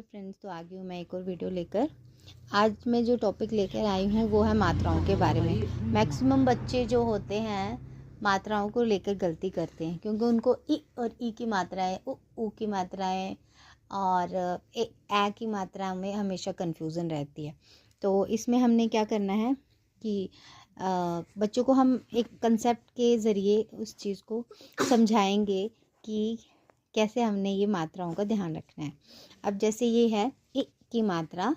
Friends, तो आ गई हूँ मैं एक और वीडियो लेकर। आज मैं जो टॉपिक लेकर आई हूँ वो है मात्राओं के बारे में। मैक्सिमम बच्चे जो होते हैं मात्राओं को लेकर गलती करते हैं, क्योंकि उनको ई और ई की मात्राएं, ऊ की मात्राएं और ए की मात्रा में हमेशा कन्फ्यूज़न रहती है। तो इसमें हमने क्या करना है कि बच्चों को हम एक कंसेप्ट के ज़रिए उस चीज़ को समझाएंगे कि कैसे हमने ये मात्राओं का ध्यान रखना है। अब जैसे ये है इ की मात्रा,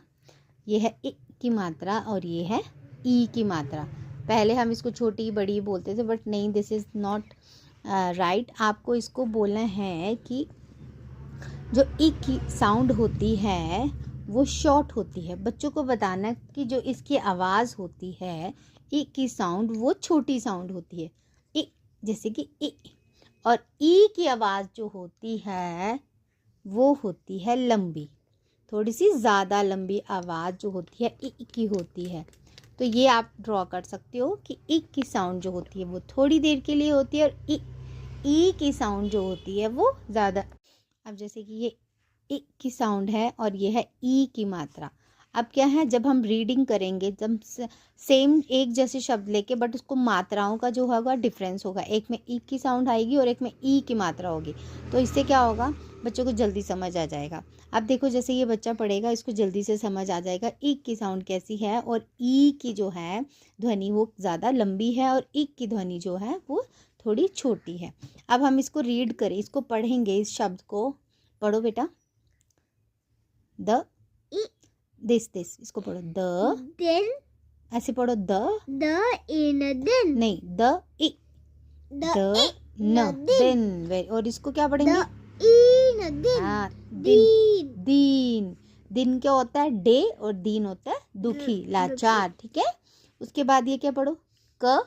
ये है इ की मात्रा और ये है ई की मात्रा। पहले हम इसको छोटी बड़ी बोलते थे, बट नहीं, दिस इज़ नॉट राइट। आपको इसको बोलना है कि जो ई की साउंड होती है वो शॉर्ट होती है। बच्चों को बताना कि जो इसकी आवाज़ होती है ई की साउंड वो छोटी साउंड होती है, ई, जैसे कि ई। और ई की आवाज़ जो होती है वो होती है लंबी, थोड़ी सी ज़्यादा लंबी आवाज़ जो होती है ई की होती है। तो ये आप ड्रॉ कर सकते हो कि ई की साउंड जो होती है वो थोड़ी देर के लिए होती है और ई की साउंड जो होती है वो ज़्यादा। अब जैसे कि ये ई की साउंड है और ये है ई की मात्रा। अब क्या है, जब हम रीडिंग करेंगे, जब सेम एक जैसे शब्द लेके, बट उसको मात्राओं का जो होगा डिफरेंस होगा। एक में ई की साउंड आएगी और एक में ई की मात्रा होगी। तो इससे क्या होगा, बच्चों को जल्दी समझ आ जाएगा। अब देखो, जैसे ये बच्चा पढ़ेगा, इसको जल्दी से समझ आ जाएगा ई की साउंड कैसी है, और ई की जो है ध्वनि वो ज़्यादा लंबी है और ई की ध्वनि जो है वो थोड़ी छोटी है। अब हम इसको रीड करें, इसको पढ़ेंगे, इस शब्द को पढ़ो बेटा। द दिस इसको पढ़ो, द दिन, ऐसे पढ़ो, द इन दिन, नहीं, द इ, द न दिन। और इसको क्या पढ़ेंगे, इन दिन, हाँ, दिन। दीन, दिन क्या होता है, डे, और दीन होता है दुखी, लाचार, ठीक है। उसके बाद ये क्या पढ़ो, क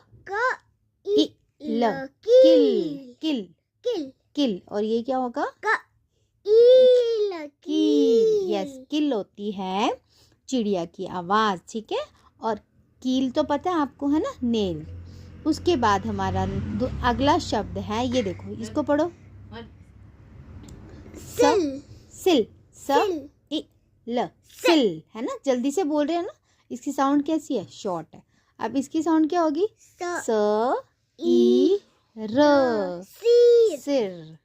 इ ल, किल किल किल, किल। और ये क्या होगा, कील। यस, किल होती है चिड़िया की आवाज़, ठीक है। और कील तो पता है आपको, है ना, नेल। उसके बाद हमारा अगला शब्द है, ये देखो, इसको पढ़ो, सिल, स इ ल, सिल, है ना। जल्दी से बोल रहे हैं ना, इसकी साउंड कैसी है, शॉर्ट है। अब इसकी साउंड क्या होगी, स इ र, सिर।